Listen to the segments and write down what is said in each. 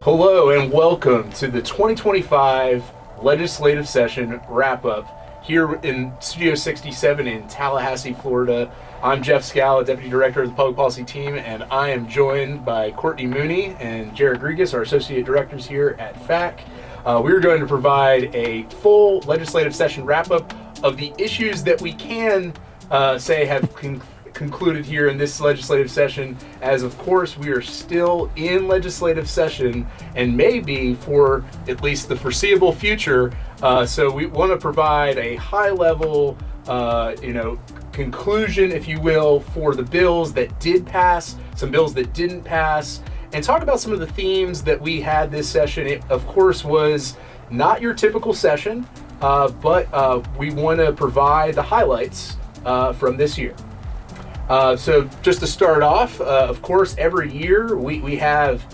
Hello and welcome to the 2025 Legislative Session Wrap-Up here in Studio 67 in Tallahassee, Florida. I'm Jeff Scala, Deputy Director of the Public Policy Team, and I am joined by Courtney Mooney and Jared Grigas, our Associate Directors here at FAC. We're going to provide a full legislative session wrap-up of the issues that we can say have concluded here in this legislative session, as of course we are still in legislative session and maybe for at least the foreseeable future. So we want to provide a high-level, conclusion, if you will, for the bills that did pass, some bills that didn't pass, and talk about some of the themes that we had this session. It, of course, was not your typical session, but we want to provide the highlights from this year. So just to start off, of course, every year we have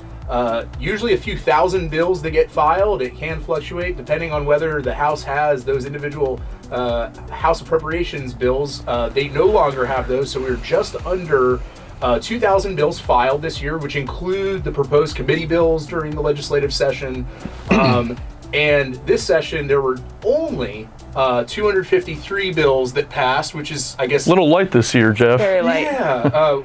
usually a few thousand bills that get filed. It can fluctuate depending on whether the House has those individual House appropriations bills. They no longer have those, so we're just under 2,000 bills filed this year, which include the proposed committee bills during the legislative session. And this session, there were only 253 bills that passed, which is, I guess, a little light this year, Jeff. Very light. Yeah,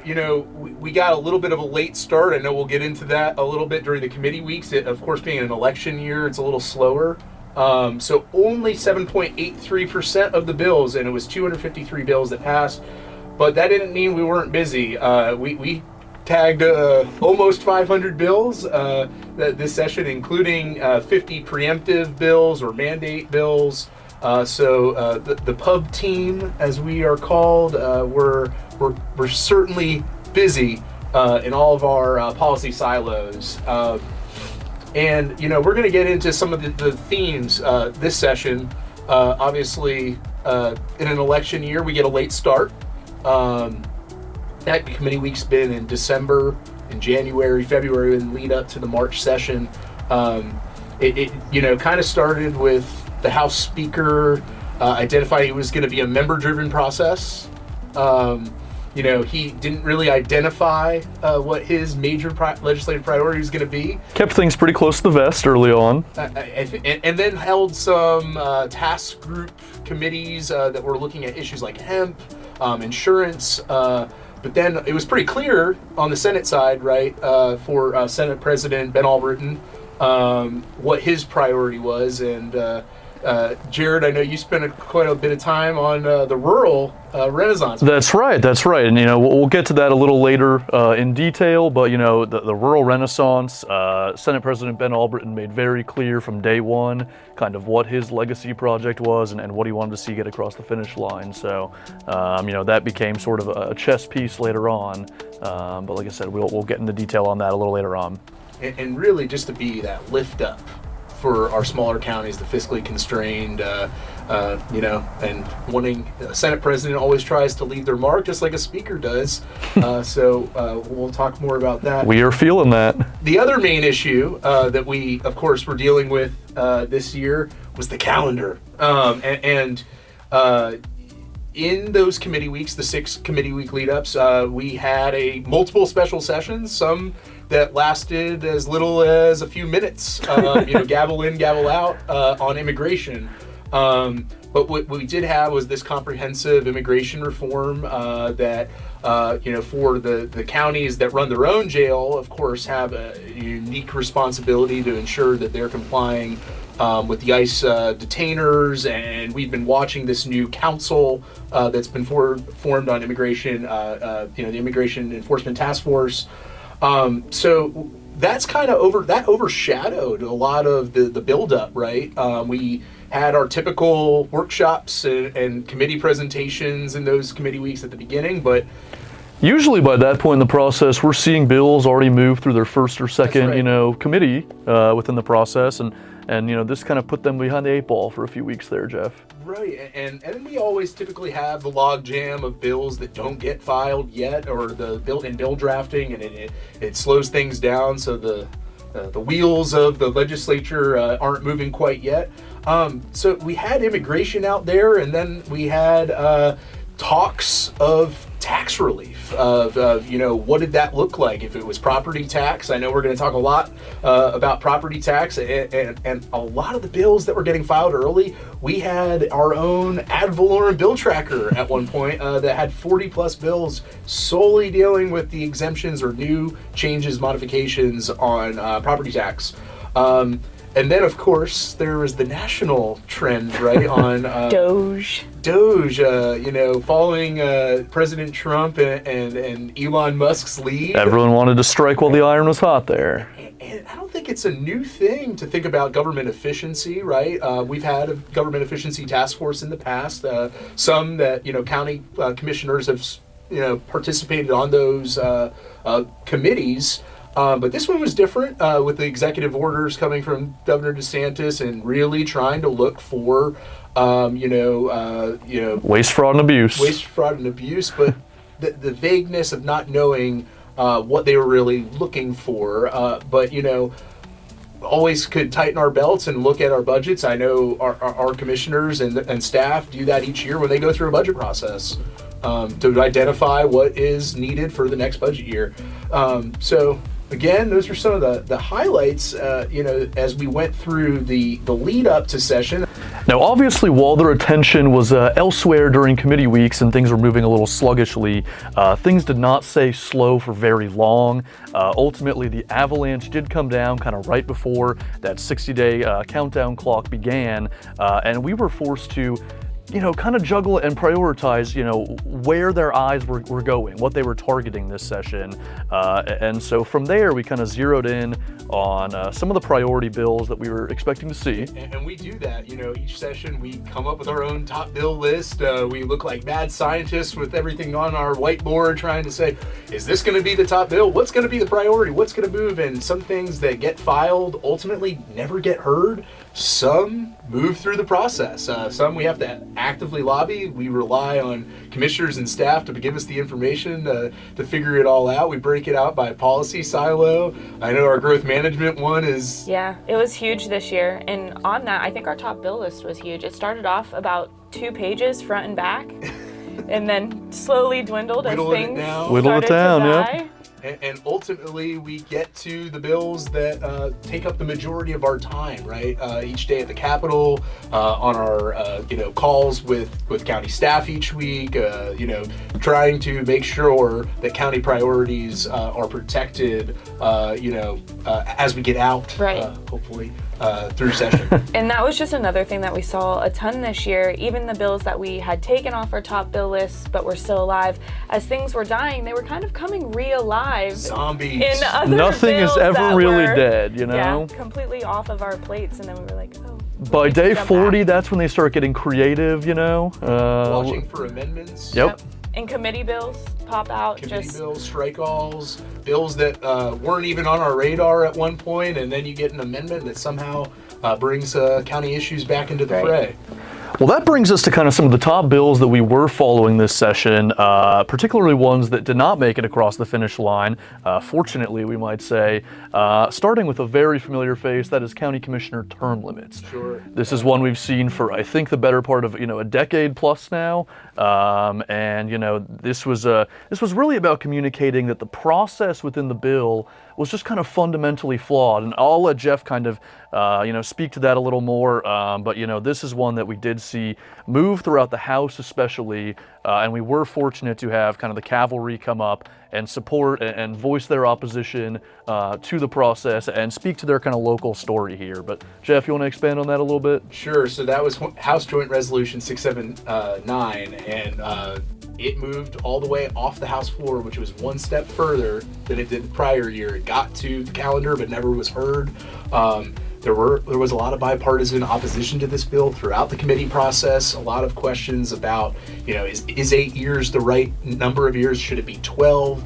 we got a little bit of a late start. I know we'll get into that a little bit during the committee weeks. It, of course, being an election year, it's a little slower. So only 7.83% of the bills, and it was 253 bills that passed. But that didn't mean we weren't busy. We tagged almost 500 bills this session, including 50 preemptive bills or mandate bills. So the pub team, as we are called, we're certainly busy in all of our policy silos. And we're going to get into some of the themes this session. Obviously, in an election year, we get a late start. That committee week's been in December, in January, February, and lead up to the March session. It kind of started with the House Speaker identifying it was going to be a member-driven process. He didn't really identify what his major legislative priority was going to be. Kept things pretty close to the vest early on. And then held some task group committees that were looking at issues like hemp, insurance. But then it was pretty clear on the Senate side, right, for Senate President Ben Albritton, what his priority was. And Jared, I know you spent quite a bit of time on the rural renaissance. That's right. And we'll get to that a little later in detail. But the rural renaissance, Senate President Ben Albritton made very clear from day one kind of what his legacy project was and what he wanted to see get across the finish line. So that became sort of a chess piece later on. But like I said, we'll get into detail on that a little later on. And really just to be that lift up for our smaller counties, the fiscally constrained, and wanting a Senate president always tries to leave their mark, just like a speaker does. So we'll talk more about that. We are feeling that. The other main issue that we, of course, were dealing with this year was the calendar. And in those committee weeks, the 6 committee week lead-ups, we had multiple special sessions, some that lasted as little as a few minutes, gavel in, gavel out on immigration. But what we did have was this comprehensive immigration reform that, for the counties that run their own jail, of course, have a unique responsibility to ensure that they're complying with the ICE detainers. And we've been watching this new council that's been formed on immigration, the Immigration Enforcement Task Force. So that's kind of overshadowed a lot of the buildup, right? We had our typical workshops and committee presentations in those committee weeks at the beginning, but usually by that point in the process, we're seeing bills already move through their first or second, committee within the process, and this kind of put them behind the 8 ball for a few weeks there, Jeff. Right, and we always typically have the log jam of bills that don't get filed yet, or the bill drafting, and it slows things down, so the wheels of the legislature aren't moving quite yet. So we had immigration out there, and then we had talks of tax relief, what did that look like if it was property tax. I know we're going to talk a lot about property tax, and a lot of the bills that were getting filed early, we had our own ad valorem bill tracker at one point that had 40 plus bills solely dealing with the exemptions or new changes, modifications on property tax. And then, of course, there was the national trend, right, on Doge, following President Trump and Elon Musk's lead. Everyone wanted to strike while the iron was hot there. And I don't think it's a new thing to think about government efficiency, right? We've had a government efficiency task force in the past. Some that, county commissioners have, participated on those committees. But this one was different with the executive orders coming from Governor DeSantis and really trying to look for, waste, fraud, and abuse. Waste, fraud, and abuse, but the vagueness of not knowing what they were really looking for. But always could tighten our belts and look at our budgets. I know our commissioners and staff do that each year when they go through a budget process to identify what is needed for the next budget year. So. Again, those are some of the highlights, as we went through the lead up to session. Now, obviously, while their attention was elsewhere during committee weeks and things were moving a little sluggishly, things did not stay slow for very long. Ultimately, the avalanche did come down kind of right before that 60-day countdown clock began, and we were forced to kind of juggle and prioritize, where their eyes were going, what they were targeting this session. And so from there, we kind of zeroed in on some of the priority bills that we were expecting to see. And we do that, each session we come up with our own top bill list. We look like mad scientists with everything on our whiteboard trying to say, is this going to be the top bill? What's going to be the priority? What's going to move? And some things that get filed ultimately never get heard. Some move through the process. Some we have to actively lobby. We rely on commissioners and staff to give us the information to figure it all out. We break it out by policy silo. I know our growth management one is... Yeah, it was huge this year. And on that, I think our top bill list was huge. It started off about 2 pages front and back and then slowly dwindled as things started to die. And ultimately, we get to the bills that take up the majority of our time, right? Each day at the Capitol, on our calls with county staff each week, trying to make sure that county priorities are protected, as we get out, right. Hopefully. Through session. And that was just another thing that we saw a ton this year. Even the bills that we had taken off our top bill list but were still alive, as things were dying, they were kind of coming re-alive. Zombies. In other Nothing is bills ever that really were, dead, Yeah, completely off of our plates, and then we were like, oh. By day 40, that's when they start getting creative, Watching for amendments. Yep. And committee bills pop out. Committee bills, strike-alls, bills that weren't even on our radar at one point, and then you get an amendment that somehow brings county issues back into the fray. Well, that brings us to kind of some of the top bills that we were following this session, particularly ones that did not make it across the finish line, fortunately, we might say, starting with a very familiar face, that is County Commissioner term limits. Sure. This is one we've seen for, I think, the better part of, a decade plus now, and, this was really about communicating that the process within the bill was just kind of fundamentally flawed, and I'll let Jeff kind of, speak to that a little more, but, this is one that we did see move throughout the House especially, and we were fortunate to have kind of the cavalry come up and support and voice their opposition to the process and speak to their kind of local story here. But Jeff, you want to expand on that a little bit? Sure. So that was House Joint Resolution 679, and it moved all the way off the House floor, which was one step further than it did the prior year. It got to the calendar, but never was heard. There was a lot of bipartisan opposition to this bill throughout the committee process. A lot of questions about, is 8 years the right number of years? Should it be 12?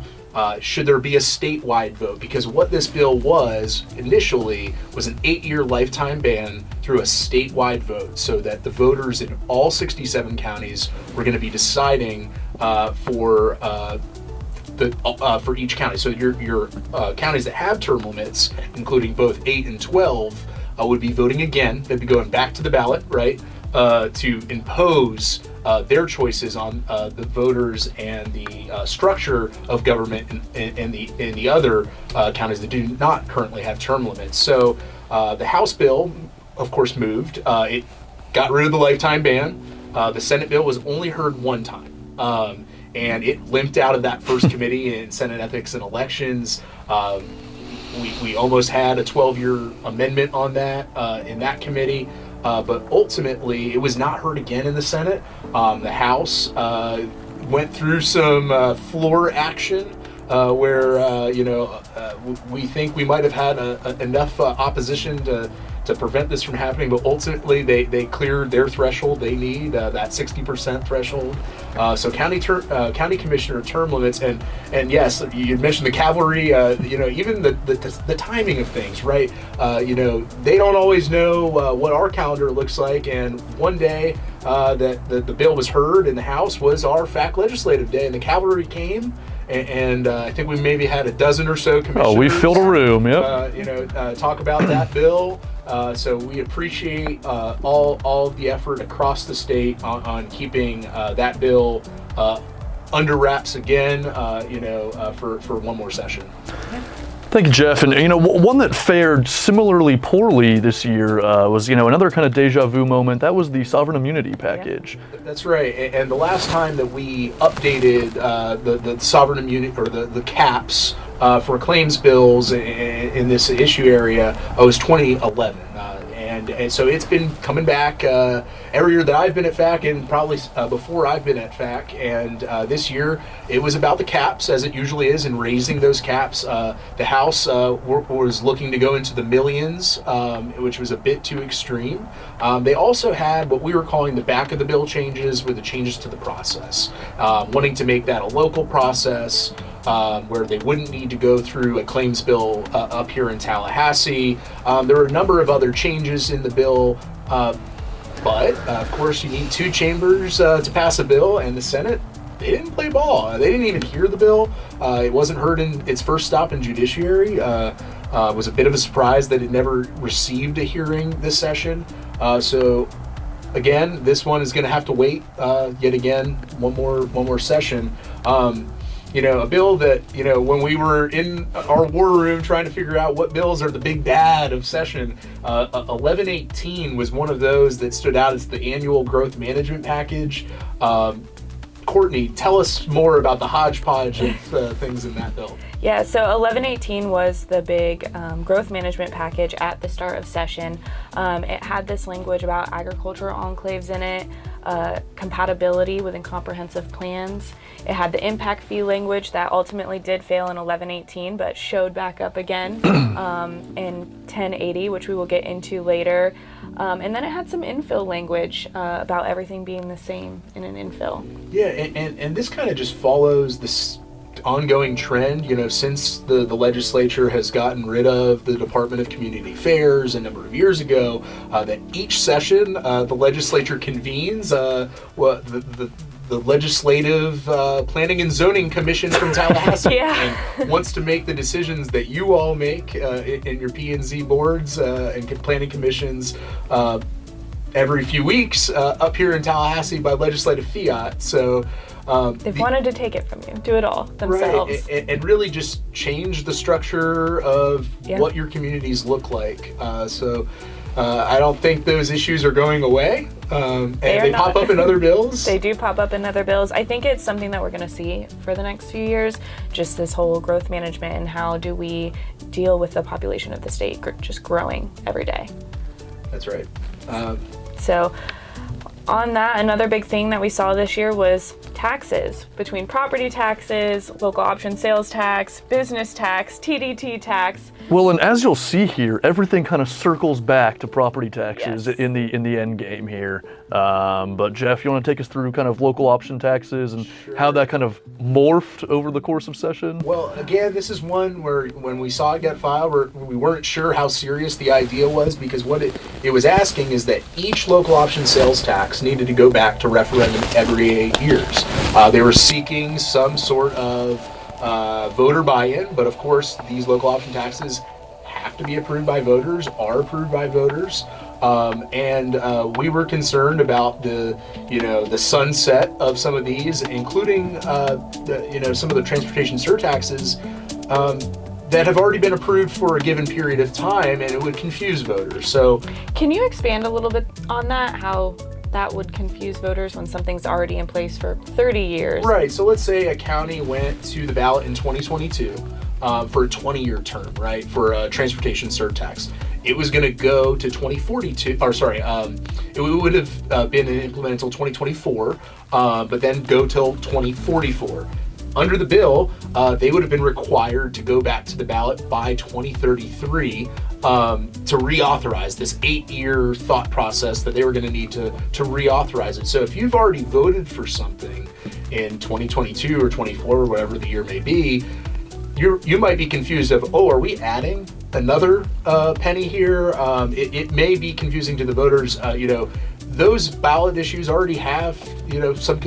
Should there be a statewide vote? Because what this bill was initially was an 8-year lifetime ban through a statewide vote, so that the voters in all 67 counties were going to be deciding for each county. So your counties that have term limits, including both 8 and 12, would be voting again. They'd be going back to the ballot, right? to impose their choices on the voters and the structure of government in the other counties that do not currently have term limits. So the House bill, of course, moved. It got rid of the lifetime ban. The Senate bill was only heard one time, and it limped out of that first committee in Senate Ethics and Elections. We almost had a 12-year amendment on that in that committee. But ultimately, it was not heard again in the Senate. The House went through some floor action where, we think we might have had enough opposition to prevent this from happening, but ultimately they cleared their threshold they need, that 60% threshold. So county commissioner term limits, and yes, you mentioned the cavalry, even the timing of things, right? They don't always know what our calendar looks like, and one day that the bill was heard in the House was our FAC Legislative Day, and the cavalry came. And I think we maybe had a dozen or so commissioners. Oh, we filled a room, yep. Talk about that bill. So we appreciate all of the effort across the state on keeping that bill under wraps again, for one more session. Thank you, Jeff. And one that fared similarly poorly this year was another kind of deja vu moment. That was the sovereign immunity package. Yeah. That's right. And the last time that we updated the sovereign immunity or the caps for claims bills in this issue area was 2011. And so it's been coming back every year that I've been at FAC, and probably before I've been at FAC. And this year it was about the caps, as it usually is, and raising those caps. The House was looking to go into the millions, which was a bit too extreme. They also had what we were calling the back of the bill changes, with the changes to the process, wanting to make that a local process. Where they wouldn't need to go through a claims bill up here in Tallahassee. There were a number of other changes in the bill, but of course you need two chambers to pass a bill, and the Senate, they didn't play ball. They didn't even hear the bill. It wasn't heard in its first stop in judiciary. It was a bit of a surprise that it never received a hearing this session. So again, this one is going to have to wait yet again one more session. A bill that, when we were in our war room trying to figure out what bills are the big bad of session, 1118 was one of those that stood out as the annual growth management package. Courtney, tell us more about the hodgepodge of things in that bill. Yeah, so 1118 was the big growth management package at the start of session. It had this language about agricultural enclaves in it, compatibility within comprehensive plans. It had the impact fee language that ultimately did fail in 1118, but showed back up again in 1080, which we will get into later. And then it had some infill language about everything being the same in an infill. Yeah, and this kind of just follows this ongoing trend, since the legislature has gotten rid of the Department of Community Affairs a number of years ago, that each session the legislature convenes the Legislative Planning and Zoning Commission from Tallahassee, and wants to make the decisions that you all make in your P&Z boards and planning commissions every few weeks up here in Tallahassee by legislative fiat. So they've wanted to take it from you, do it all themselves. Right, and really just change the structure of what your communities look like. So I don't think those issues are going away. And they pop up in other bills. They do pop up in other bills. I think it's something that we're going to see for the next few years, just this whole growth management and how do we deal with the population of the state just growing every day. That's right. So on that, another big thing that we saw this year was taxes, between property taxes, local option sales tax, business tax, TDT tax. Well, and as you'll see here, everything kind of circles back to property taxes in the end game here. But Jeff, you want to take us through kind of local option taxes and how that kind of morphed over the course of session? Well, again, this is one where when we saw it get filed, we weren't sure how serious the idea was, because what it was asking is that each local option sales tax needed to go back to referendum every 8 years. They were seeking some sort of voter buy-in, but of course these local option taxes have to be approved by voters, are approved by voters. And we were concerned about the sunset of some of these, including some of the transportation surtaxes that have already been approved for a given period of time, and it would confuse voters. So, can you expand a little bit on that? How that would confuse voters when something's already in place for 30 years? Right. So let's say a county went to the ballot in 2022 for a 20-year term, right, for a transportation surtax. It was going to go to 2042, or sorry, it would have been implemented until 2024, but then go till 2044. Under the bill, they would have been required to go back to the ballot by 2033 to reauthorize this 8-year thought process that they were going to need to reauthorize it. So if you've already voted for something in 2022 or 24 or whatever the year may be, you might be confused of, are we adding another penny here? It may be confusing to the voters. Those ballot issues already have some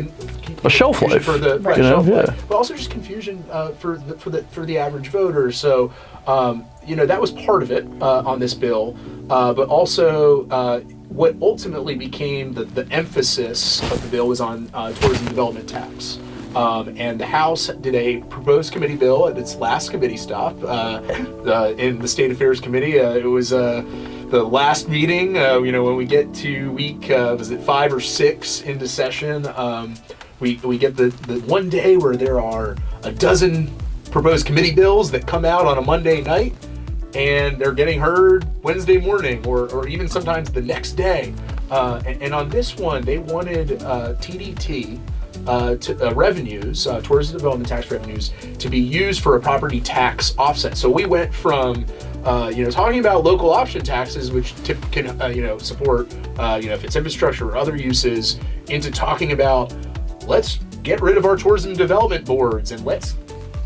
a shelf life for the shelf life, but also just confusion for the average voter. So that was part of it on this bill, but also what ultimately became the emphasis of the bill was on tourism development tax. And the House did a proposed committee bill at its last committee stop in the State Affairs Committee. It was the last meeting, when we get to week, was it 5 or 6 into session, we get the one day where there are a dozen proposed committee bills that come out on a Monday night, and they're getting heard Wednesday morning or even sometimes the next day. And on this one, they wanted TDT revenues, tourism development tax revenues, to be used for a property tax offset. So we went from talking about local option taxes, which can support if it's infrastructure or other uses, into talking about let's get rid of our tourism development boards and let's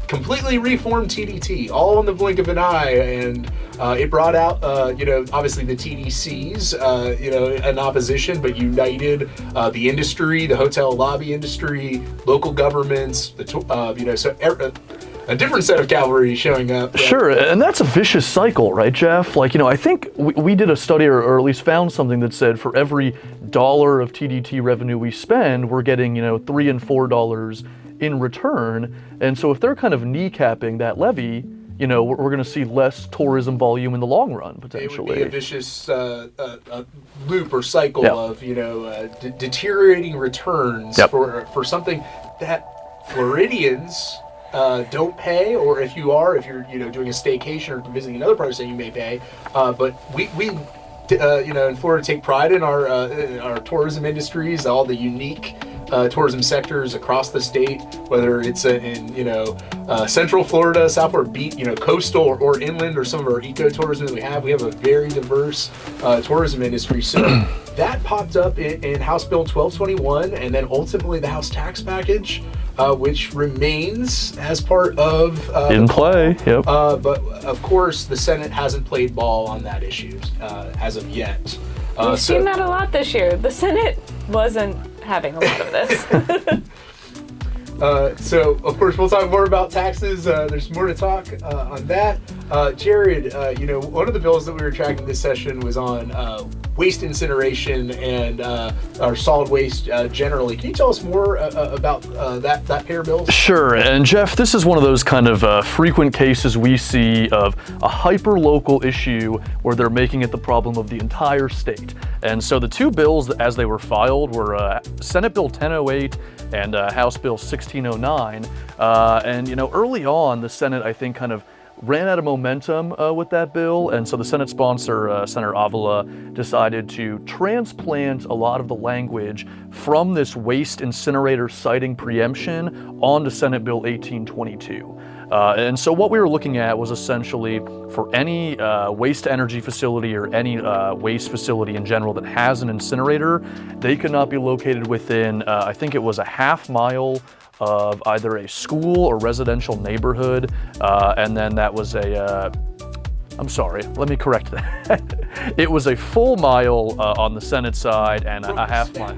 completely reform TDT, all in the blink of an eye. And it brought out, obviously the TDCs, in opposition, but united the industry, the hotel lobby industry, local governments, a different set of cavalry showing up. Sure, and that's a vicious cycle, right, Jeff? I think we did a study, or at least found something that said for every $1 of TDT revenue we spend, we're getting, $3 and $4 in return. And so if they're kind of kneecapping that levy, we're going to see less tourism volume in the long run, potentially. It would be a vicious loop or cycle of, deteriorating returns for something that Floridians don't pay, or if you're doing a staycation or visiting another part of the state, you may pay. But we in Florida take pride in our tourism industries, all the unique tourism sectors across the state, whether it's in Central Florida, South Florida, coastal or inland, or some of our ecotourism that we have. We have a very diverse tourism industry. So that popped up in House Bill 1221, and then ultimately the House tax package, which remains as part of in play. Yep. But of course, the Senate hasn't played ball on that issue as of yet. We've seen that a lot this year. The Senate wasn't having a lot of this. So, of course, we'll talk more about taxes. There's more to talk on that. Jared, one of the bills that we were tracking this session was on waste incineration and our solid waste generally. Can you tell us more about that pair of bills? Sure. And Jeff, this is one of those kind of frequent cases we see of a hyper-local issue where they're making it the problem of the entire state. And so the two bills, as they were filed, were Senate Bill 1008 and House Bill 1609. And early on, the Senate, I think, kind of ran out of momentum with that bill, and so the Senate sponsor, Senator Avila, decided to transplant a lot of the language from this waste incinerator siting preemption onto Senate Bill 1822. And so what we were looking at was essentially for any waste-to-energy facility or any waste facility in general that has an incinerator, they could not be located within, I think it was a half-mile of either a school or residential neighborhood, and then that was I'm sorry, let me correct that. It was a full mile on the Senate side and a half mile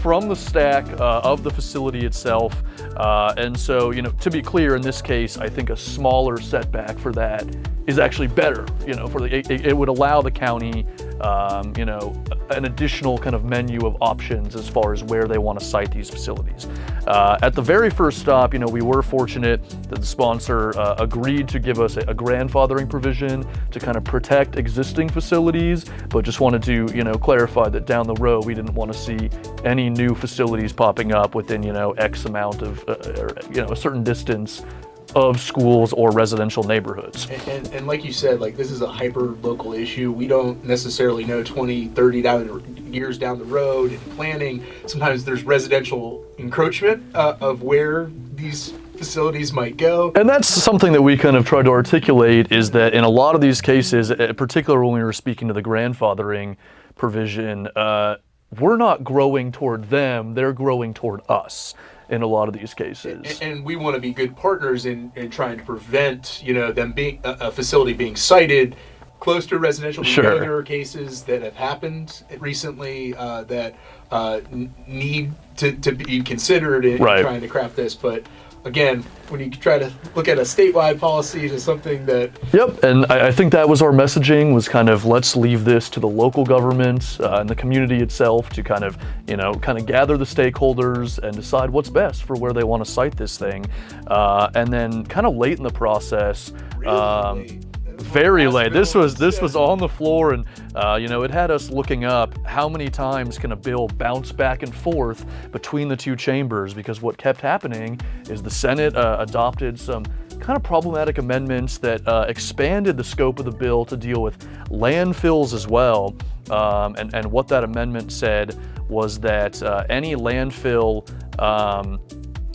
from the stack of the facility itself. And so, to be clear, in this case, I think a smaller setback for that is actually better. It would allow the county an additional kind of menu of options as far as where they want to site these facilities. At the very first stop, we were fortunate that the sponsor agreed to give us a grandfathering provision to kind of protect existing facilities, but just wanted to, clarify that down the road we didn't want to see any new facilities popping up within, X amount of, a certain distance of schools or residential neighborhoods. And like you said, this is a hyper-local issue. We don't necessarily know 20, 30 years down the road in planning. Sometimes there's residential encroachment of where these facilities might go. And that's something that we kind of tried to articulate, is that in a lot of these cases, particularly when we were speaking to the grandfathering provision, we're not growing toward them, they're growing toward us in a lot of these cases. And we want to be good partners in trying to prevent, them being a facility being sited close to a residential. Sure. We know there are cases that have happened recently that need to be considered in Right. trying to craft this. But again, when you try to look at a statewide policy to something that... Yep, and I think that was our messaging, was kind of, let's leave this to the local government and the community itself to kind of gather the stakeholders and decide what's best for where they want to site this thing. And then kind of late in the process, very late. This was on the floor, and it had us looking up how many times can a bill bounce back and forth between the two chambers, because what kept happening is the Senate adopted some kind of problematic amendments that expanded the scope of the bill to deal with landfills as well. And what that amendment said was that any landfill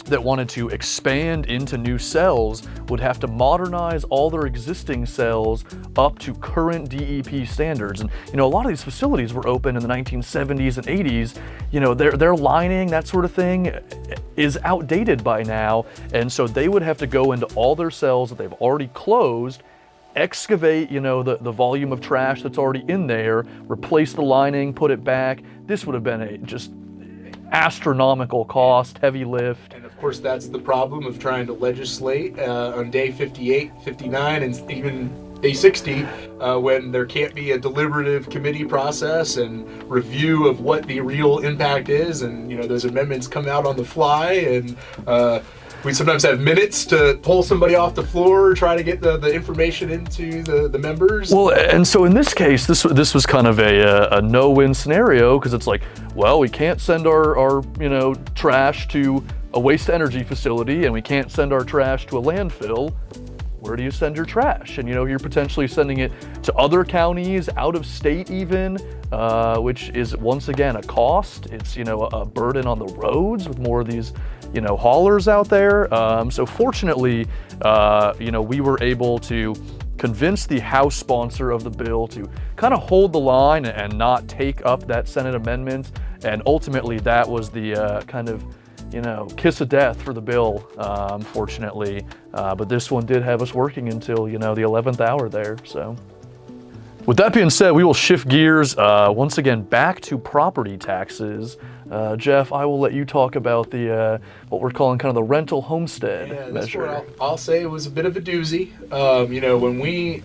that wanted to expand into new cells would have to modernize all their existing cells up to current DEP standards. And a lot of these facilities were open in the 1970s and 80s. Their lining, that sort of thing, is outdated by now, and so they would have to go into all their cells that they've already closed, excavate, the volume of trash that's already in there, replace the lining, put it back. This would have been a just astronomical cost, heavy lift. And of course, that's the problem of trying to legislate on day 58, 59, and even day 60, when there can't be a deliberative committee process and review of what the real impact is. And, those amendments come out on the fly, and we sometimes have minutes to pull somebody off the floor, try to get the information into the members. Well, and so in this case, this was kind of a no-win scenario, because it's like, well, we can't send our trash to a waste-to-energy facility, and we can't send our trash to a landfill. Where do you send your trash? And you're potentially sending it to other counties, out of state even, which is once again a cost. It's a burden on the roads with more of these haulers out there. So fortunately, we were able to convince the House sponsor of the bill to kind of hold the line and not take up that Senate amendment. And ultimately, that was the kind of kiss of death for the bill, fortunately. But this one did have us working until, the 11th hour there, so. With that being said, we will shift gears once again back to property taxes. Jeff, I will let you talk about the what we're calling kind of the rental homestead measure. I'll say it was a bit of a doozy. When we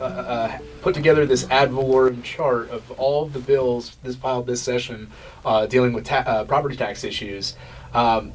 put together this ad valorem chart of all of the bills filed this session dealing with property tax issues,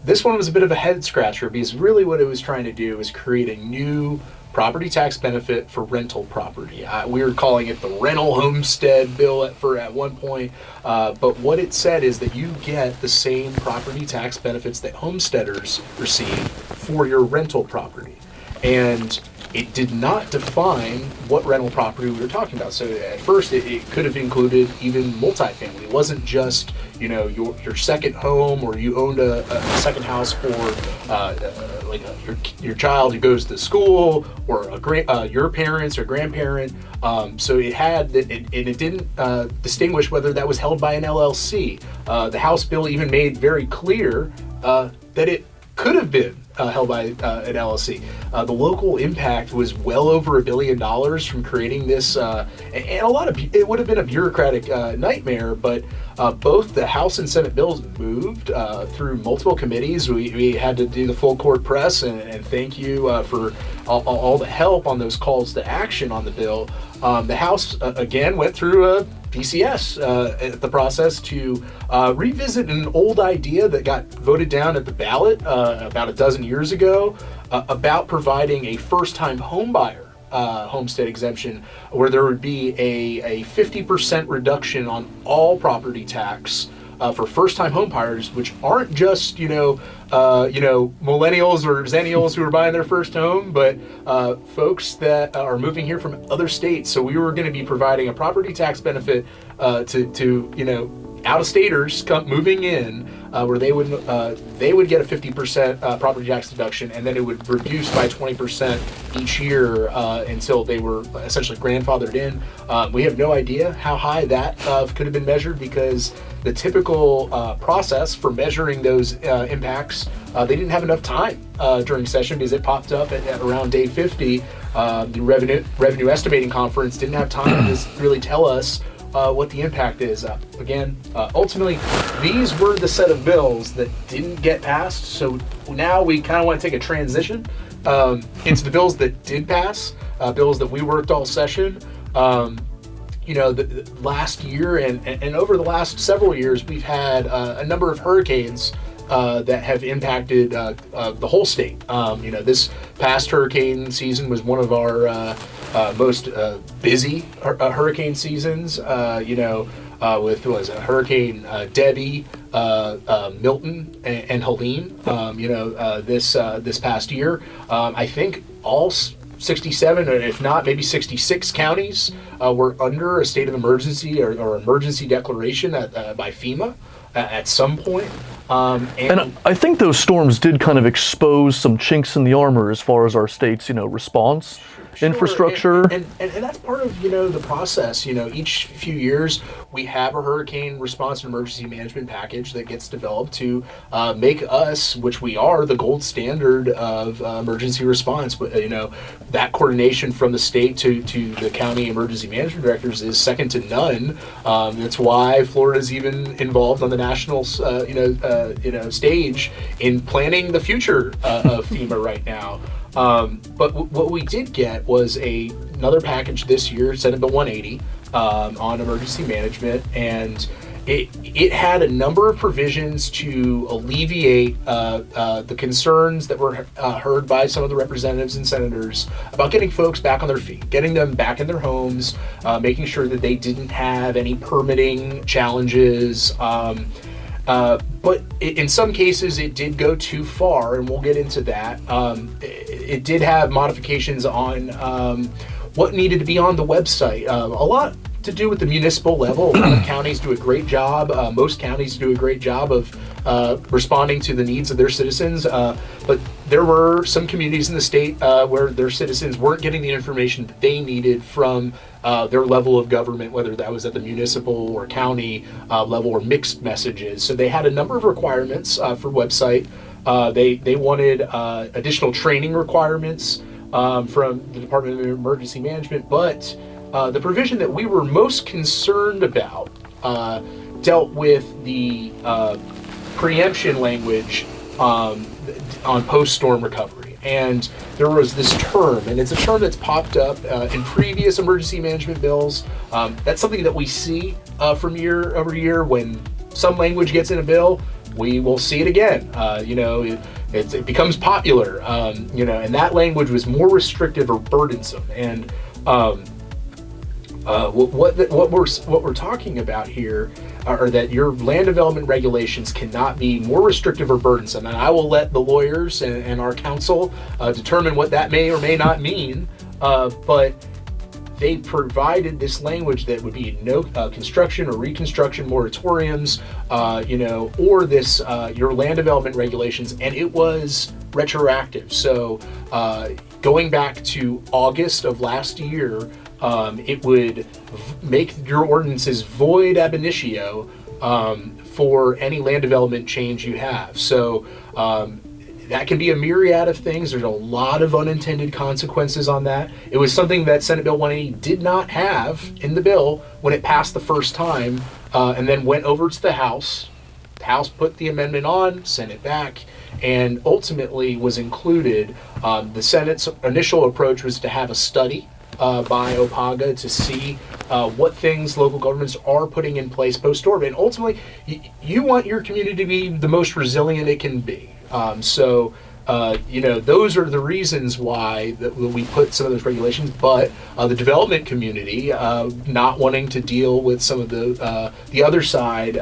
this one was a bit of a head scratcher, because really what it was trying to do was create a new property tax benefit for rental property. We were calling it the rental homestead bill at one point, but what it said is that you get the same property tax benefits that homesteaders receive for your rental property. And it did not define what rental property we were talking about. So at first it could have included even multifamily. It wasn't just your second home, or you owned a second house for your child who goes to school, or your parents or grandparent. So it had and it didn't distinguish whether that was held by an LLC. The House bill even made very clear that it could have been held by an LLC. The local impact was well over $1 billion from creating this, and it would have been a bureaucratic nightmare, but both the House and Senate bills moved through multiple committees. We had to do the full court press, and thank you for all the help on those calls to action on the bill. The House, again, went through a DCS at the process to revisit an old idea that got voted down at the ballot about a dozen years ago about providing a first-time homebuyer homestead exemption, where there would be a 50% reduction on all property tax for first-time home buyers, which aren't just millennials or zennials who are buying their first home, but folks that are moving here from other states. So we were going to be providing a property tax benefit to out-of-staters moving in, where they would get a 50% property tax deduction, and then it would reduce by 20% each year until they were essentially grandfathered in. We have no idea how high that could have been measured, because the typical process for measuring those impacts, they didn't have enough time during session, because it popped up at around day 50. The revenue estimating conference didn't have time to really tell us what the impact is. Ultimately, these were the set of bills that didn't get passed. So now we kind of want to take a transition into the bills that did pass, bills that we worked all session. The last year and over the last several years, we've had a number of hurricanes that have impacted the whole state. This past hurricane season was one of our most busy hurricane seasons. With Hurricane Debbie, Milton, and Helene. This past year, I think all 67, or if not maybe 66 counties were under a state of emergency or emergency declaration by FEMA at some point. And I think those storms did kind of expose some chinks in the armor as far as our state's, response infrastructure. And that's part of, the process. Each few years we have a hurricane response and emergency management package that gets developed to make us, which we are, the gold standard of emergency response. But, that coordination from the state to the county emergency management directors is second to none. That's why Florida's even involved on the national, stage in planning the future of FEMA right now. But what we did get was another package this year, Senate Bill 180, on emergency management, and it had a number of provisions to alleviate the concerns that were heard by some of the representatives and senators about getting folks back on their feet, getting them back in their homes, making sure that they didn't have any permitting challenges. But in some cases, it did go too far, and we'll get into that. It did have modifications on what needed to be on the website. A lot to do with the municipal level. A lot of counties do a great job. Most counties do a great job of responding to the needs of their citizens. But there were some communities in the state where their citizens weren't getting the information that they needed from their level of government, whether that was at the municipal or county level or mixed messages. So they had a number of requirements for website. They wanted additional training requirements from the Department of Emergency Management, but the provision that we were most concerned about dealt with the preemption language on post-storm recovery. And there was this term, and it's a term that's popped up in previous emergency management bills. That's something that we see from year over year. When some language gets in a bill, we will see it again. It becomes popular, and that language was more restrictive or burdensome. And what we're talking about here are that your land development regulations cannot be more restrictive or burdensome. And I will let the lawyers and our counsel determine what that may or may not mean. But they provided this language that would be no construction or reconstruction moratoriums, or this your land development regulations, and it was retroactive. So going back to August of last year, it would make your ordinances void ab initio for any land development change you have. So that can be a myriad of things. There's a lot of unintended consequences on that. It was something that Senate Bill 180 did not have in the bill when it passed the first time, and then went over to the House. The House put the amendment on, sent it back, and ultimately was included. The Senate's initial approach was to have a study by OPAGA to see what things local governments are putting in place post-storm. And ultimately, you want your community to be the most resilient it can be. Those are the reasons why that we put some of those regulations. But the development community, not wanting to deal with some of the other side,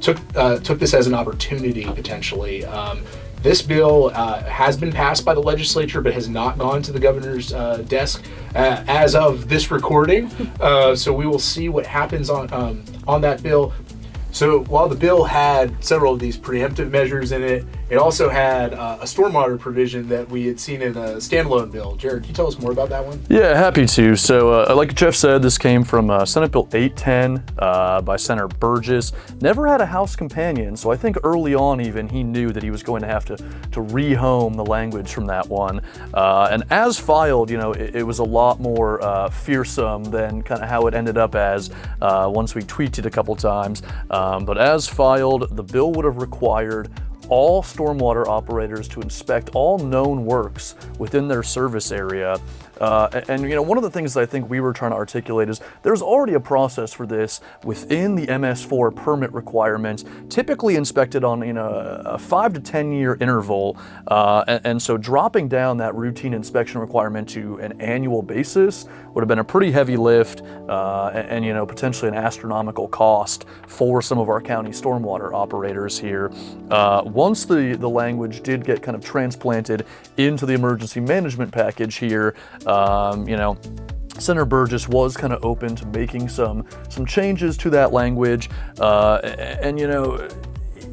took this as an opportunity potentially. This bill has been passed by the legislature, but has not gone to the governor's desk as of this recording. So we will see what happens on that bill. So while the bill had several of these preemptive measures in it, it also had a stormwater provision that we had seen in a standalone bill. Jared, can you tell us more about that one? Yeah, happy to. So like Jeff said, this came from Senate Bill 810 by Senator Burgess. Never had a House companion, so I think early on even he knew that he was going to have to rehome the language from that one. And as filed, it was a lot more fearsome than kind of how it ended up as once we tweaked it a couple times. But as filed, the bill would have required all stormwater operators to inspect all known works within their service area. And one of the things that I think we were trying to articulate is there's already a process for this within the MS4 permit requirements, typically inspected on a 5 to 10 year interval. And so dropping down that routine inspection requirement to an annual basis would have been a pretty heavy lift and potentially an astronomical cost for some of our county stormwater operators here. Once the language did get kind of transplanted into the emergency management package here, Senator Burgess was kind of open to making some changes to that language,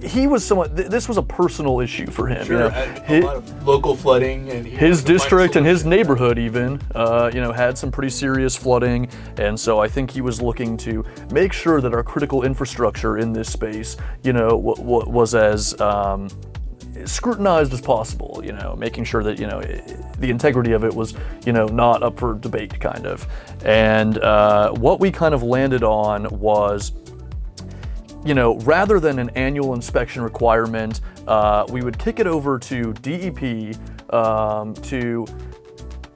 he was somewhat. This was a personal issue for him. Sure, a lot of local flooding, and his district and his neighborhood even, had some pretty serious flooding, and so I think he was looking to make sure that our critical infrastructure in this space, was as scrutinized as possible, making sure that, the integrity of it was, not up for debate kind of. And what we kind of landed on was, rather than an annual inspection requirement, we would kick it over to DEP to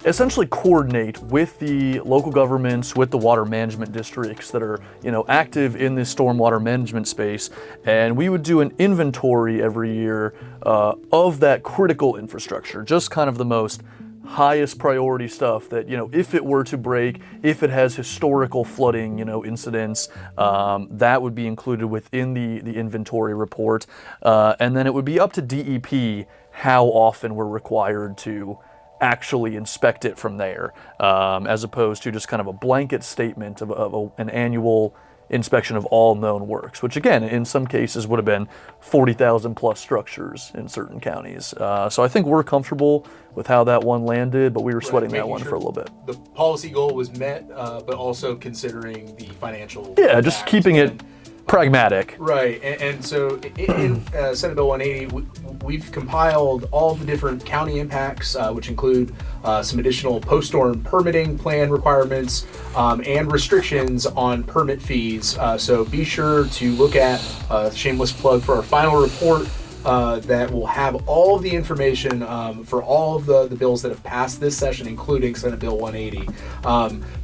essentially coordinate with the local governments, with the water management districts that are, active in this stormwater management space. And we would do an inventory every year of that critical infrastructure, just kind of the most highest priority stuff that, if it were to break, if it has historical flooding, incidents, that would be included within the inventory report. And then it would be up to DEP how often we're required to actually inspect it from there, as opposed to just kind of a blanket statement of an annual inspection of all known works, which again, in some cases would have been 40,000 plus structures in certain counties. So I think we're comfortable with how that one landed, but we were sweating that one for a little bit. The policy goal was met, but also considering the financial just keeping it pragmatic. Right, and so in Senate Bill 180, we've compiled all the different county impacts, which include some additional post-storm permitting plan requirements and restrictions on permit fees. So be sure to look at, shameless plug for our final report, that will have all of the information for all of the bills that have passed this session, including Senate Bill 180.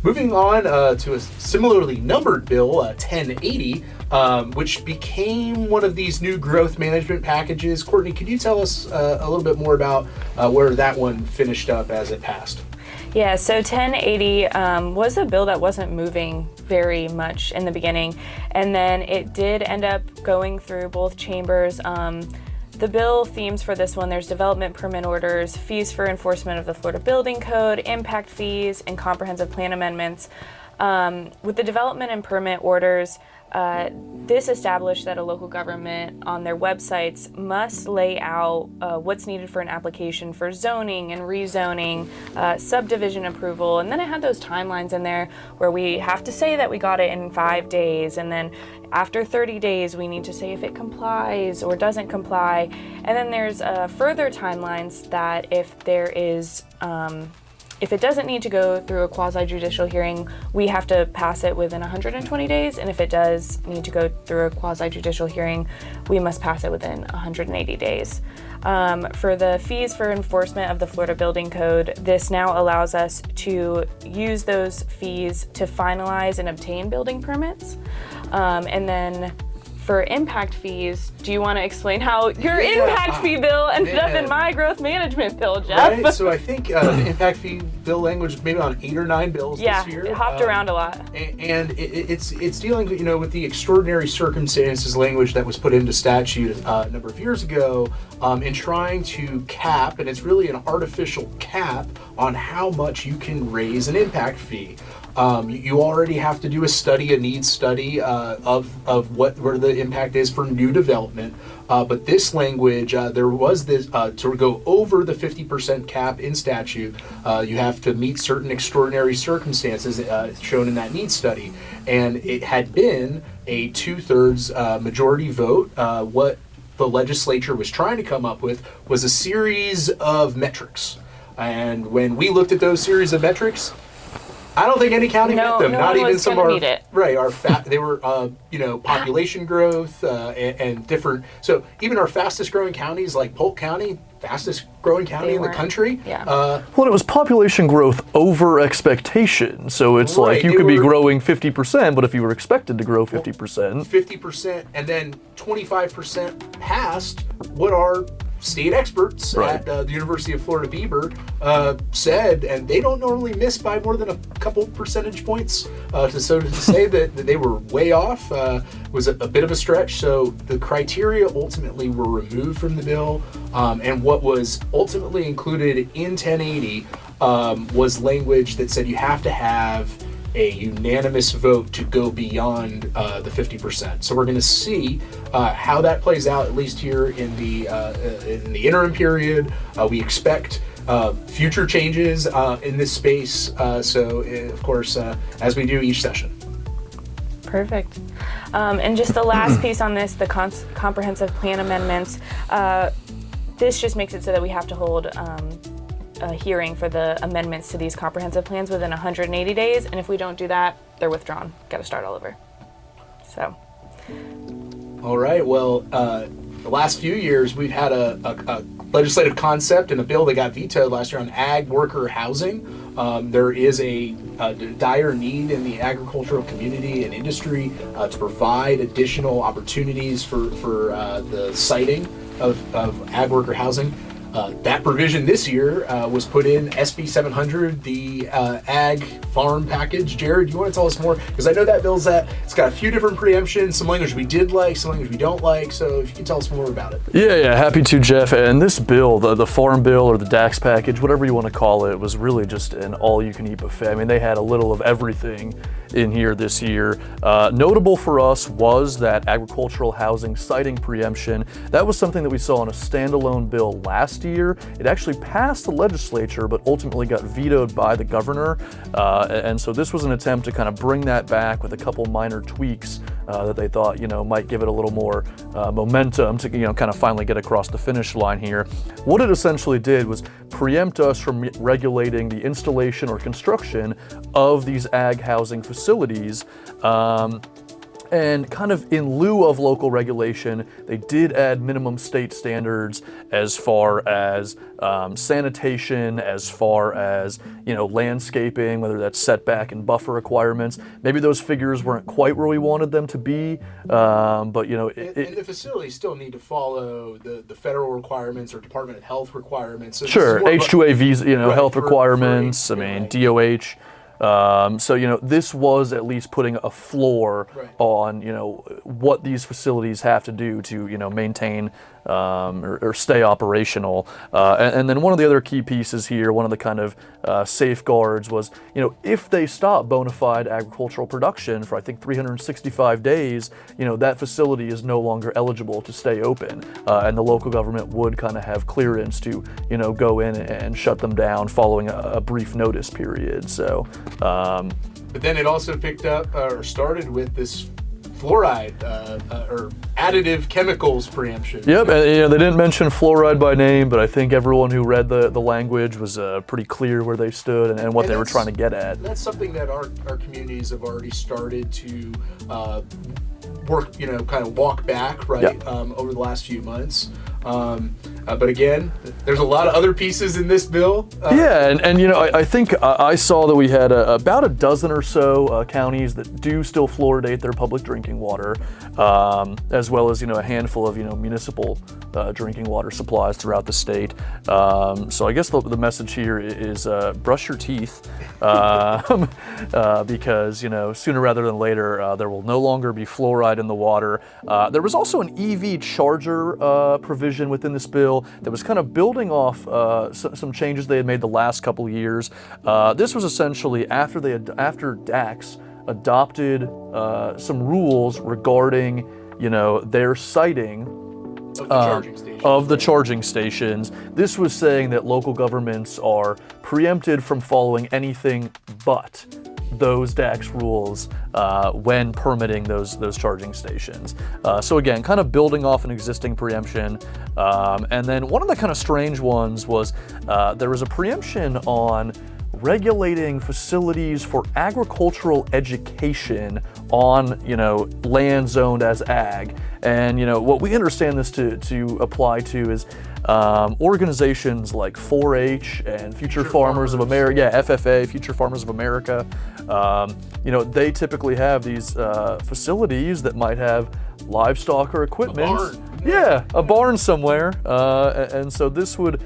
Moving on to a similarly numbered bill, 1080, which became one of these new growth management packages. Courtney, could you tell us a little bit more about where that one finished up as it passed? Yeah, so 1080 was a bill that wasn't moving very much in the beginning, and then it did end up going through both chambers. The bill themes for this one, there's development permit orders, fees for enforcement of the Florida Building Code, impact fees, and comprehensive plan amendments. With the development and permit orders, this established that a local government on their websites must lay out what's needed for an application for zoning and rezoning, subdivision approval, and then it had those timelines in there where we have to say that we got it in 5 days, and then after 30 days we need to say if it complies or doesn't comply, and then there's further timelines that if there is If it doesn't need to go through a quasi-judicial hearing, we have to pass it within 120 days, and if it does need to go through a quasi-judicial hearing, we must pass it within 180 days. For the fees for enforcement of the Florida Building Code, this now allows us to use those fees to finalize and obtain building permits. And then for impact fees, do you want to explain how your impact fee bill ended up in my growth management bill, Jeff? Right, so I think the impact fee bill language is maybe on 8 or 9 bills this year. Yeah, it hopped around a lot. And it's dealing, with the extraordinary circumstances language that was put into statute a number of years ago, in trying to cap, and it's really an artificial cap on how much you can raise an impact fee. You already have to do a needs study of where the impact is for new development. But this language, there was this, to go over the 50% cap in statute, you have to meet certain extraordinary circumstances shown in that needs study. And it had been a 2/3 majority vote. What the legislature was trying to come up with was a series of metrics. And when we looked at those series of metrics, I don't think any county met them. Not even some of our they were population growth and different. So even our fastest growing counties like Polk County, fastest growing county in the country. Yeah. Well, it was population growth over expectation. So it's like you could be growing 50%, but if you were expected to grow 50%. 50%, and then 25% past what our state experts at the University of Florida Beaver said, and they don't normally miss by more than a couple percentage points. To say that they were way off was a bit of a stretch. So the criteria ultimately were removed from the bill, and what was ultimately included in 1080 was language that said you have to have a unanimous vote to go beyond the 50%. So we're going to see how that plays out, at least here in the interim period. We expect future changes in this space. So, of course, as we do each session. Perfect. And just the last piece on this, the comprehensive plan amendments. This just makes it so that we have to hold a hearing for the amendments to these comprehensive plans within 180 days, and if we don't do that, they're withdrawn. Got to start all over. So. All right. Well, the last few years we've had a legislative concept and a bill that got vetoed last year on ag worker housing. There is a dire need in the agricultural community and industry to provide additional opportunities for the siting of ag worker housing. That provision this year was put in SB 700, the ag farm package. Jared, do you want to tell us more? Because I know that bill's it's got a few different preemptions, some language we did like, some language we don't like. So if you can tell us more about it. Yeah, happy to, Jeff. And this bill, the farm bill or the DAX package, whatever you want to call it, was really just an all-you-can-eat buffet. I mean, they had a little of everything in here this year. Notable for us was that agricultural housing siting preemption. That was something that we saw in a standalone bill last year. It actually passed the legislature, but ultimately got vetoed by the governor. And so this was an attempt to kind of bring that back with a couple minor tweaks that they thought, might give it a little more momentum to, kind of finally get across the finish line here. What it essentially did was preempt us from regulating the installation or construction of these ag housing facilities. And kind of in lieu of local regulation, they did add minimum state standards as far as sanitation, as far as, landscaping, whether that's setback and buffer requirements. Maybe those figures weren't quite where we wanted them to be, but, and the facilities still need to follow the federal requirements or Department of Health requirements. So sure, H2A visa, health requirements, DOH. So, this was at least putting a floor on, what these facilities have to do to, maintain or stay operational. And then one of the other key pieces here, one of the kind of safeguards was, if they stop bona fide agricultural production for, I think, 365 days, that facility is no longer eligible to stay open. And the local government would kind of have clearance to, go in and shut them down following a brief notice period. So, but then it also picked up or started with this fluoride or additive chemicals preemption. Yep, and they didn't mention fluoride by name, but I think everyone who read the language was pretty clear where they stood and what they were trying to get at. That's something that our communities have already started to work, kind of walk back, right, over the last few months. But again, there's a lot of other pieces in this bill. And I think I saw that we had about a dozen or so counties that do still fluoridate their public drinking water, as well as a handful of municipal drinking water supplies throughout the state. So I guess the message here is brush your teeth, because sooner rather than later there will no longer be fluoride in the water. There was also an EV charger provision within this bill that was kind of building off some changes they had made the last couple of years. This was essentially after DAX adopted some rules regarding their siting of the charging stations. This was saying that local governments are preempted from following anything but those DAX rules when permitting those charging stations. So again, kind of building off an existing preemption. And then one of the kind of strange ones was there was a preemption on regulating facilities for agricultural education on land zoned as ag. And what we understand this to apply to is organizations like 4-H and Future Farmers of America, FFA, Future Farmers of America. They typically have these facilities that might have livestock or equipment. A barn somewhere. And so this would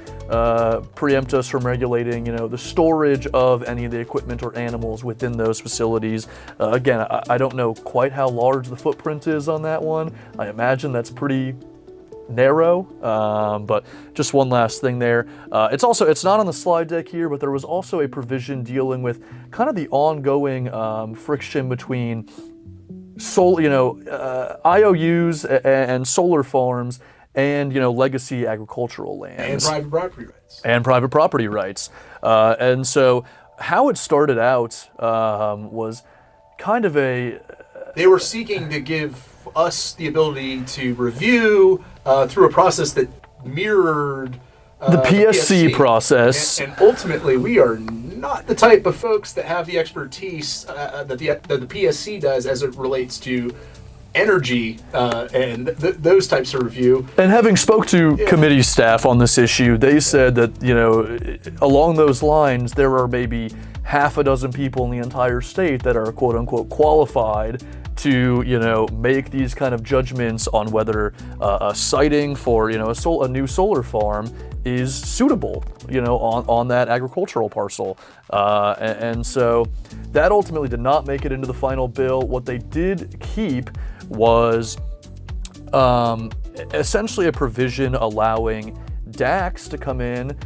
preempt us from regulating, the storage of any of the equipment or animals within those facilities. Again, I don't know quite how large the footprint is on that one. I imagine that's pretty narrow, but just one last thing there. It's not on the slide deck here, but there was also a provision dealing with kind of the ongoing friction between IOUs and solar farms and legacy agricultural lands and private property rights. And so how it started out was kind of they were seeking to give us the ability to review through a process that mirrored the PSC process. And ultimately, we are not the type of folks that have the expertise that the PSC does as it relates to energy and those types of review. And having spoke to committee staff on this issue, they said that, along those lines, there are maybe half a dozen people in the entire state that are quote unquote qualified to, make these kind of judgments on whether a siting for, a new solar farm is suitable, on that agricultural parcel. And so that ultimately did not make it into the final bill. What they did keep was essentially a provision allowing DAX to come in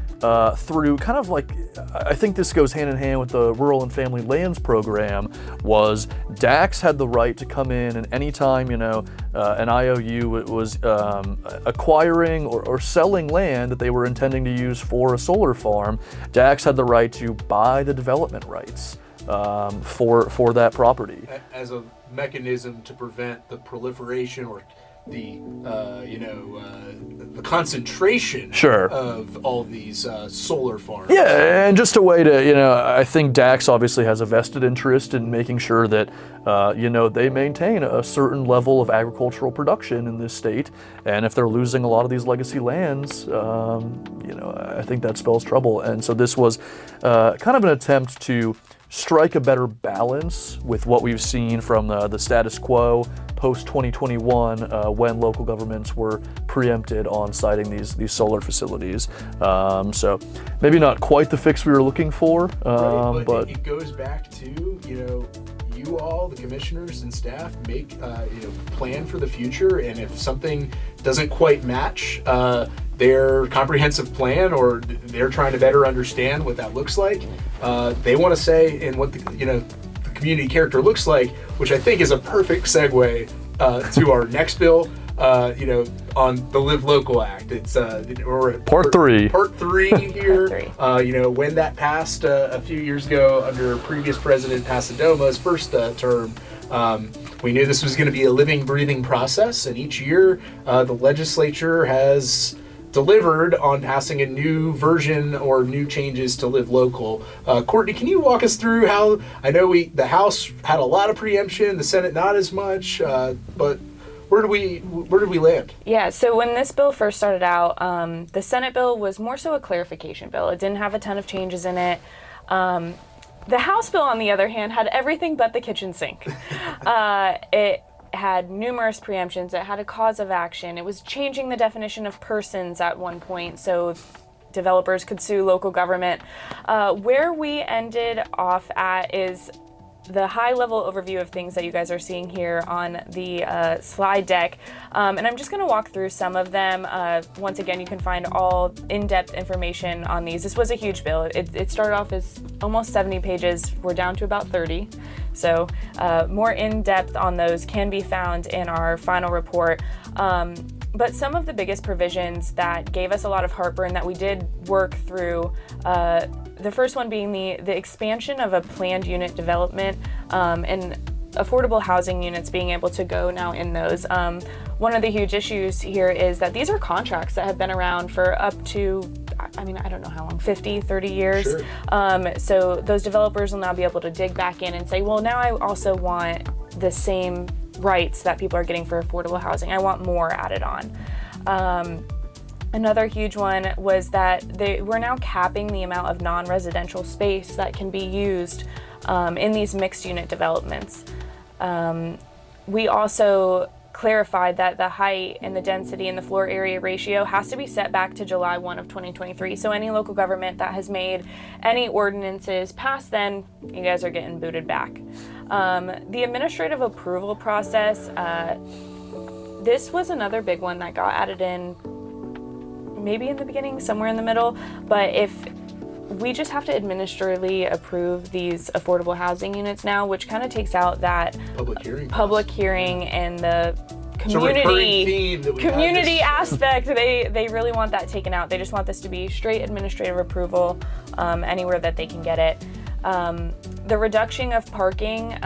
through kind of like, I think this goes hand in hand with the Rural and Family Lands program, was DAX had the right to come in and anytime, an IOU was acquiring or selling land that they were intending to use for a solar farm, DAX had the right to buy the development rights for that property. As a mechanism to prevent the proliferation or the concentration of all these solar farms. Yeah, and just a way to, I think DAX obviously has a vested interest in making sure that, they maintain a certain level of agricultural production in this state. And if they're losing a lot of these legacy lands, I think that spells trouble. And so this was kind of an attempt to strike a better balance with what we've seen from the status quo post-2021 when local governments were preempted on siting these solar facilities. So maybe not quite the fix we were looking for, but it goes back to, you all, the commissioners and staff, make plan for the future, and if something doesn't quite match their comprehensive plan, or they're trying to better understand what that looks like, they want to say in what the community character looks like, which I think is a perfect segue to our next bill, on the Live Local Act. It's Part 3 here. When that passed a few years ago under previous President Pasadoma's first term, we knew this was going to be a living, breathing process, and each year the legislature has delivered on passing a new version or new changes to Live Local. Courtney, can you walk us through how, I know the House had a lot of preemption, the Senate not as much, but where did we land? Yeah, so when this bill first started out, the Senate bill was more so a clarification bill. It didn't have a ton of changes in it. The House bill, on the other hand, had everything but the kitchen sink. It had numerous preemptions. It had a cause of action. It was changing the definition of persons at one point so developers could sue local government. Where we ended off at is the high-level overview of things that you guys are seeing here on the slide deck. And I'm just going to walk through some of them. Once again, you can find all in-depth information on these. This was a huge bill. It started off as almost 70 pages. We're down to about 30. So more in-depth on those can be found in our final report. But some of the biggest provisions that gave us a lot of heartburn that we did work through, the first one being the expansion of a planned unit development and affordable housing units being able to go now in those. One of the huge issues here is that these are contracts that have been around for up to, I mean, I don't know how long, 50, 30 years. Sure. So those developers will now be able to dig back in and say, well, now I also want the same rights that people are getting for affordable housing. I want more added on. Another huge one was that we're now capping the amount of non-residential space that can be used in these mixed unit developments. We also clarified that the height and the density and the floor area ratio has to be set back to July 1 of 2023. So any local government that has made any ordinances past then, you guys are getting booted back. The administrative approval process, this was another big one that got added in maybe in the beginning, somewhere in the middle, but if we just have to administratively approve these affordable housing units now, which kind of takes out that public hearing and the community aspect. They really want that taken out. They just want this to be straight administrative approval anywhere that they can get it. The reduction of parking,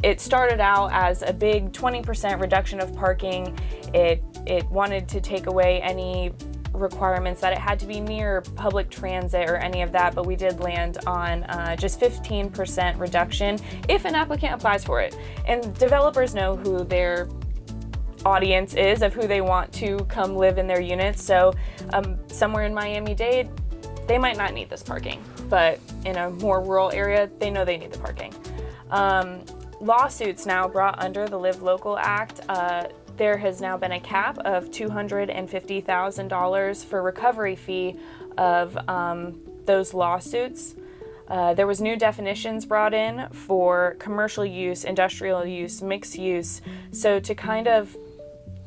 it started out as a big 20% reduction of parking. It wanted to take away any requirements that it had to be near public transit or any of that, but we did land on just 15% reduction if an applicant applies for it. And developers know who their audience is, of who they want to come live in their units. So somewhere in Miami-Dade, they might not need this parking, but in a more rural area, they know they need the parking. Lawsuits now brought under the Live Local Act, there has now been a cap of $250,000 for recovery fee of those lawsuits. There was new definitions brought in for commercial use, industrial use, mixed use, so to kind of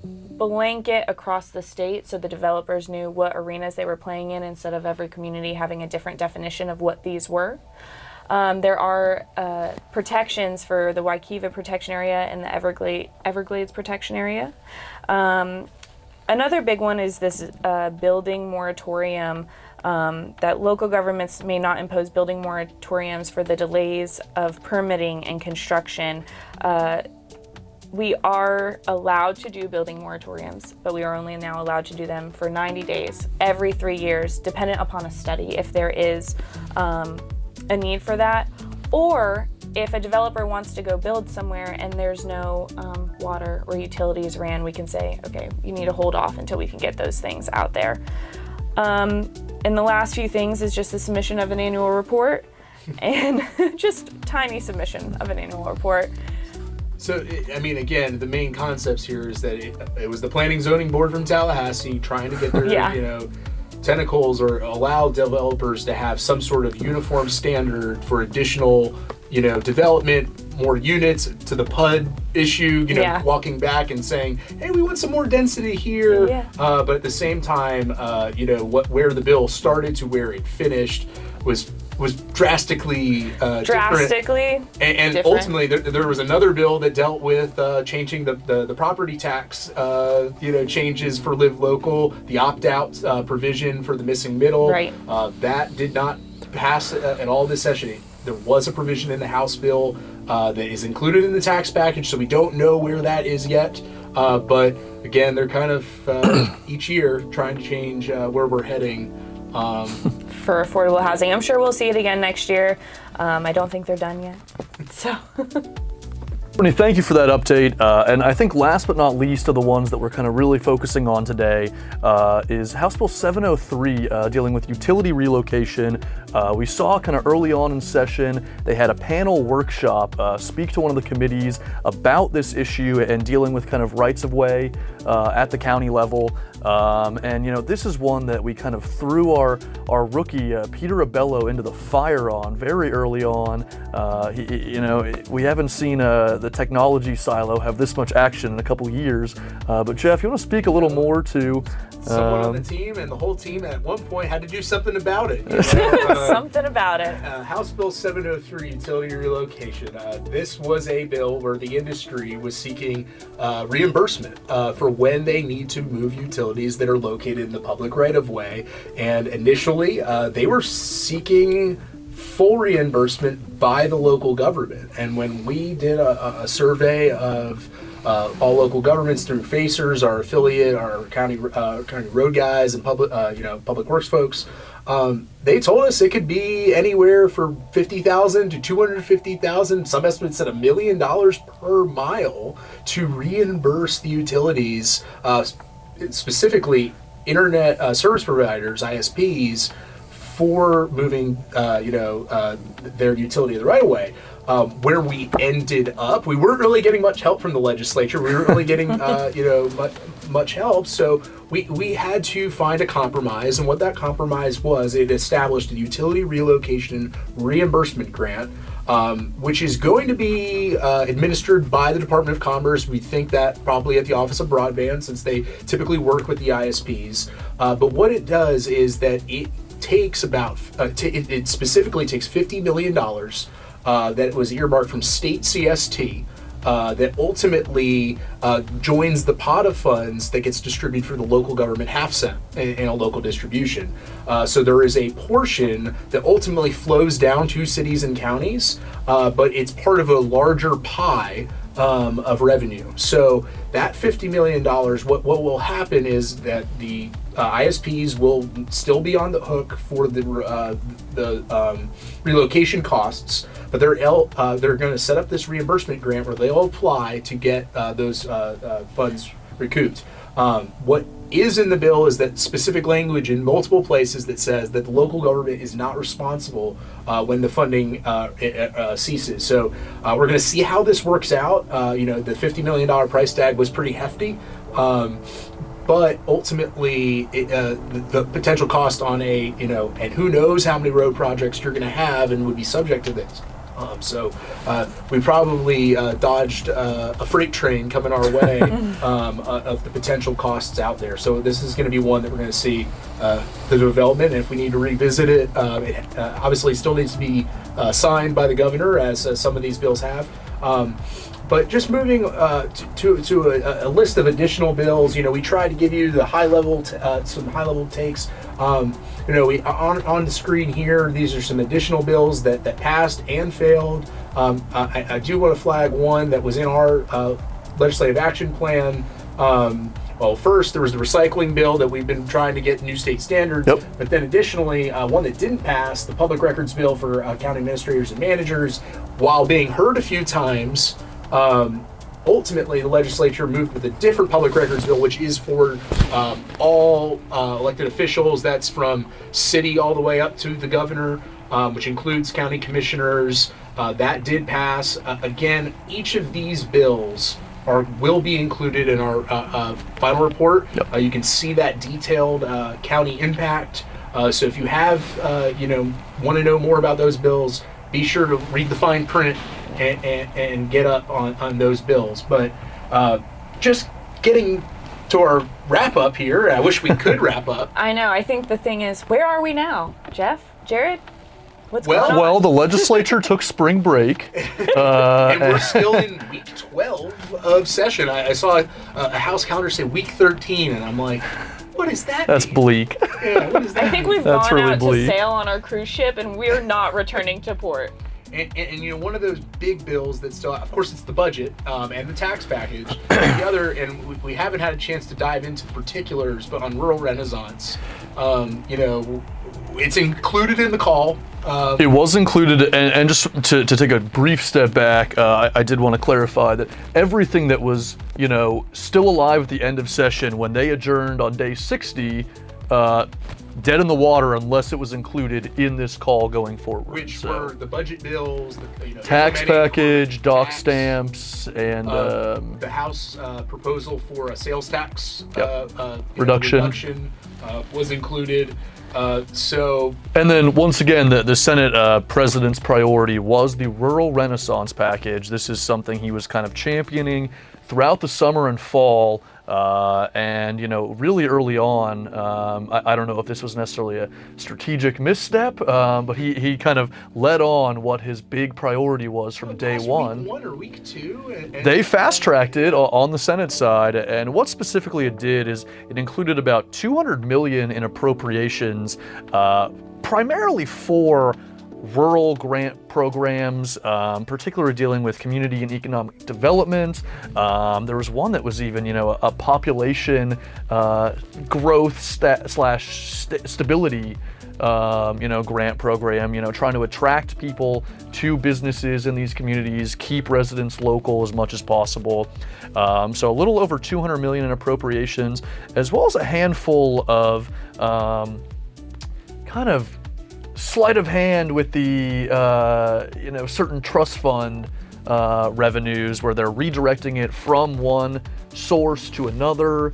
blanket across the state so the developers knew what arenas they were playing in instead of every community having a different definition of what these were. There are protections for the Waikiva protection area and the Everglades protection area. Another big one is this building moratorium, that local governments may not impose building moratoriums for the delays of permitting and construction. We are allowed to do building moratoriums, but we are only now allowed to do them for 90 days, every 3 years, dependent upon a study, if there is a need for that, or if a developer wants to go build somewhere and there's no water or utilities ran, we can say, okay, you need to hold off until we can get those things out there. And the last few things is just the submission of an annual report and just tiny submission of an annual report. So, I mean, again, the main concepts here is that it was the Planning Zoning Board from Tallahassee trying to get their, tentacles or allow developers to have some sort of uniform standard for additional, development, more units to the PUD issue, walking back and saying, hey, we want some more density here. Yeah. But at the same time, where the bill started to where it finished was drastically different. And ultimately there was another bill that dealt with changing the property tax changes for Live Local, the opt-out provision for the missing middle. Right. That did not pass at all this session. There was a provision in the House bill that is included in the tax package, so we don't know where that is yet. But again, they're kind of each year trying to change where we're heading. For affordable housing. I'm sure we'll see it again next year. I don't think they're done yet. So. Brittany, thank you for that update. And I think last but not least of the ones that we're kind of really focusing on today is House Bill 703 dealing with utility relocation. We saw kind of early on in session, they had a panel workshop speak to one of the committees about this issue and dealing with kind of rights of way at the county level. And, you know, this is one that we kind of threw our rookie, Peter Abello, into the fire on very early on. We haven't seen the technology silo have this much action in a couple years. But Jeff, you want to speak a little more to... Someone on the team and the whole team at one point had to do something about it. Something about it. House Bill 703, utility relocation. This was a bill where the industry was seeking reimbursement for when they need to move utilities that are located in the public right-of-way. And initially, they were seeking full reimbursement by the local government. And when we did a survey of all local governments through FACers, our affiliate, our county road guys, and public works folks, they told us it could be anywhere for $50,000 to $250,000. Some estimates said $1 million per mile to reimburse the utilities, specifically internet service providers, ISPs, for moving, their utility the right away. Where we ended up, we weren't really getting much help from the legislature. We weren't really getting, much help. So we had to find a compromise, and what that compromise was, it established a utility relocation reimbursement grant, which is going to be administered by the Department of Commerce. We think that probably at the Office of Broadband, since they typically work with the ISPs. But what it does is that it takes it specifically takes $50 million that was earmarked from state CST that ultimately joins the pot of funds that gets distributed for the local government half cent in a local distribution. So there is a portion that ultimately flows down to cities and counties, but it's part of a larger pie of revenue. So that $50 million, what will happen is that the ISPs will still be on the hook for the relocation costs, but they're going to set up this reimbursement grant where they'll apply to get those funds recouped. What is in the bill is that specific language in multiple places that says that the local government is not responsible when the funding ceases. So we're going to see how this works out. The $50 million price tag was pretty hefty. But ultimately, the potential cost on and who knows how many road projects you're going to have and would be subject to this. So we probably dodged a freight train coming our way of the potential costs out there. So this is going to be one that we're going to see the development. And if we need to revisit it, it obviously still needs to be signed by the governor, as some of these bills have. But just moving to a list of additional bills, we tried to give you the some high level takes. We on the screen here, these are some additional bills that passed and failed. I do want to flag one that was in our legislative action plan. Well, first there was the recycling bill that we've been trying to get new state standards. Yep. But then additionally, one that didn't pass, the public records bill for county administrators and managers, while being heard a few times. Ultimately, the legislature moved with a different public records bill, which is for all elected officials. That's from city all the way up to the governor, which includes county commissioners. That did pass. Again, each of these bills will be included in our final report. Yep. You can see that detailed county impact. So if you have, want to know more about those bills, be sure to read the fine print and get up on those bills. But just getting to our wrap up here, I wish we could wrap up. I know. I think the thing is, where are we now? Jeff? Jared? What's going on? Well, the legislature took spring break. And we're still in week 12 of session. I saw a House calendar say week 13, and I'm like, what is that? That's bleak. Yeah, what is that? I think we've That's gone really out bleak. to sail on our cruise ship, and we're not returning to port. And you know, one of those big bills that still, of course, it's the budget and the tax package. The other, and we haven't had a chance to dive into the particulars, but on rural renaissance, you know, it's included in the call. It was included, and just to take a brief step back, I did want to clarify that everything that was, you know, still alive at the end of session when they adjourned on day 60, dead in the water unless it was included in this call going forward. Which were the budget bills, the, you know, tax package, doc tax, stamps, and the House proposal for a sales tax reduction was included. And then once again, the Senate president's priority was the rural renaissance package. This is something he was kind of championing throughout the summer and fall. And, you know, really early on, I don't know if this was necessarily a strategic misstep, but he kind of led on what his big priority was from day one. Week 1 or week 2? They fast-tracked it on the Senate side, and what specifically it did is it included about $200 million in appropriations, primarily for rural grant programs, particularly dealing with community and economic development. There was one that was even, you know, a population growth stability, you know, grant program, you know, trying to attract people to businesses in these communities, keep residents local as much as possible. So a little over $200 million in appropriations, as well as a handful of kind of sleight of hand with the you know, certain trust fund revenues where they're redirecting it from one source to another,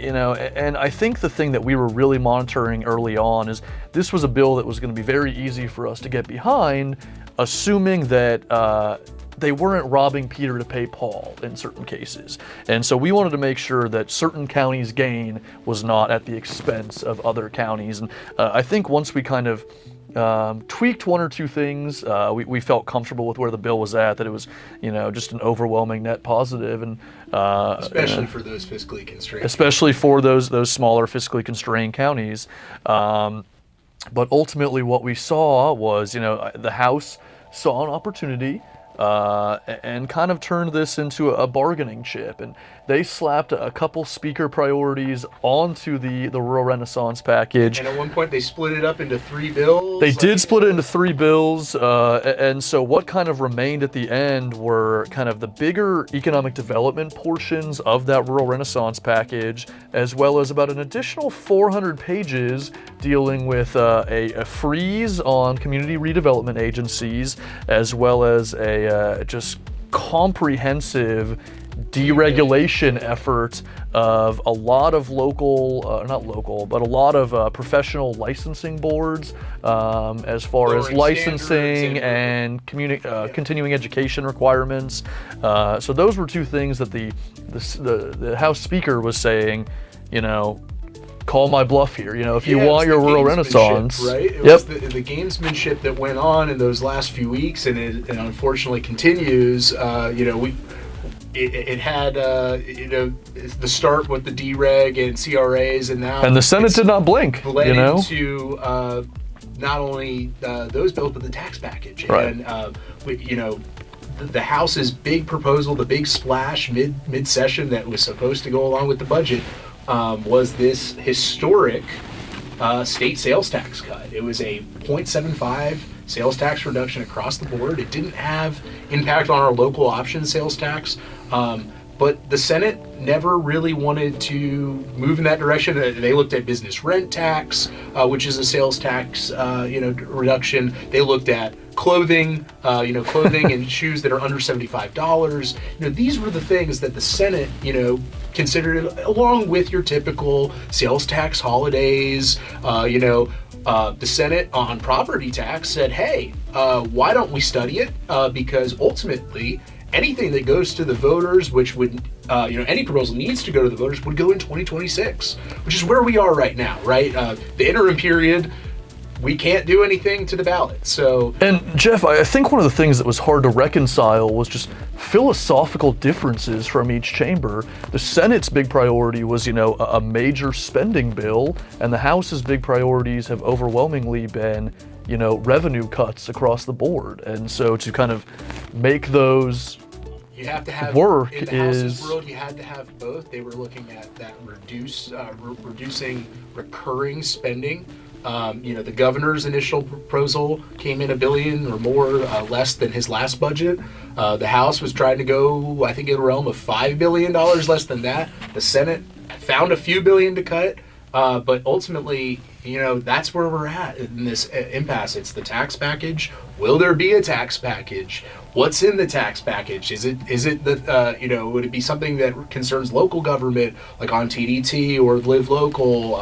you know, and I think the thing that we were really monitoring early on is this was a bill that was going to be very easy for us to get behind, assuming that they weren't robbing Peter to pay Paul in certain cases. And so we wanted to make sure that certain counties' gain was not at the expense of other counties. And I think once we kind of tweaked one or two things, we felt comfortable with where the bill was at, that it was, you know, just an overwhelming net positive. And especially for those fiscally constrained. Especially for those smaller fiscally constrained counties. But ultimately what we saw was, you know, the House saw an opportunity and kind of turned this into a bargaining chip, and they slapped a couple speaker priorities onto the rural renaissance package. And at one point they split it up into 3 bills. They did split it into 3 bills, and so what kind of remained at the end were kind of the bigger economic development portions of that rural renaissance package, as well as about an additional 400 pages dealing with a freeze on community redevelopment agencies, as well as a just comprehensive deregulation effort of a lot of local, not local, but a lot of professional licensing boards, as far as licensing and continuing education requirements. So those were 2 things that the House Speaker was saying, you know, call my bluff here. You know, if you want your rural renaissance, right? It was the gamesmanship that went on in those last few weeks, and it unfortunately continues. You know, it had you know, the start with the dereg and CRAs, and now the Senate did not blink. You know, into not only those bills but the tax package, right. And you know, the House's big proposal, the big splash mid-session that was supposed to go along with the budget, was this historic state sales tax cut. It was a 0.75 sales tax reduction across the board. It didn't have impact on our local option sales tax, but the Senate never really wanted to move in that direction. They looked at business rent tax, which is a sales tax, you know, reduction. They looked at clothing, you know, clothing and shoes that are under $75. You know, these were the things that the Senate, you know, considered, along with your typical sales tax holidays. You know, the Senate on property tax said, hey, why don't we study it? Because ultimately, anything that goes to the voters, which would, you know, any proposal needs to go to the voters, would go in 2026, which is where we are right now, right? The interim period, we can't do anything to the ballot. So, and Jeff, I think one of the things that was hard to reconcile was just philosophical differences from each chamber. The Senate's big priority was, you know, a major spending bill, and the House's big priorities have overwhelmingly been, revenue cuts across the board. And so to kind of make those you have to have work in the House's world. You had to have both. They were looking at that reducing recurring spending. The governor's initial proposal came in $1 billion or more less than his last budget. The House was trying to go, I think, in the realm of $5 billion less than that. The Senate found a few billion to cut, but ultimately, that's where we're at in this impasse. It's the tax package. Will there be a tax package? What's in the tax package? Is it the would it be something that concerns local government, like on TDT or Live Local?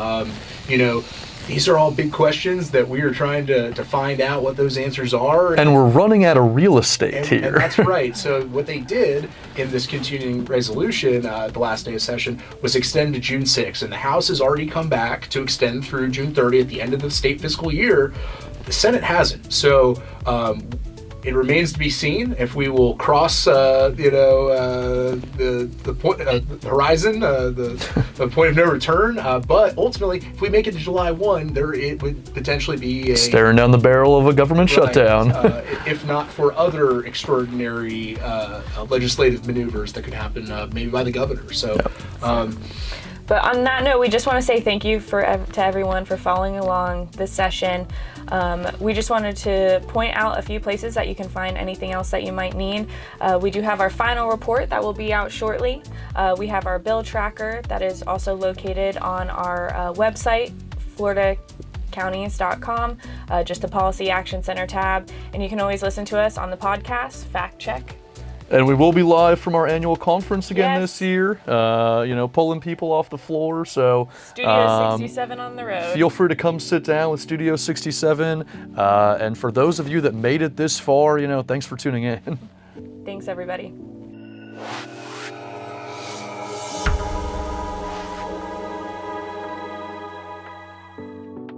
These are all big questions that we are trying to find out what those answers are. And we're running out of real estate here. And that's right. So what they did in this continuing resolution, the last day of session, was extend to June 6th. And the House has already come back to extend through June 30th, at the end of the state fiscal year. The Senate hasn't. So it remains to be seen if we will cross, the point, the horizon, the point of no return. But ultimately, if we make it to July 1, it would potentially be staring down the barrel of a government shutdown. If not for other extraordinary legislative maneuvers that could happen, maybe by the governor. So. Yep. But on that note, we just want to say thank you to everyone for following along this session. We just wanted to point out a few places that you can find anything else that you might need. We do have our final report that will be out shortly. We have our bill tracker that is also located on our website, floridacounties.com, just the Policy Action Center tab. And you can always listen to us on the podcast, Fact Check. And we will be live from our annual conference again this year, pulling people off the floor. So Studio 67 on the road. Feel free to come sit down with Studio 67. And for those of you that made it this far, thanks for tuning in. Thanks, everybody.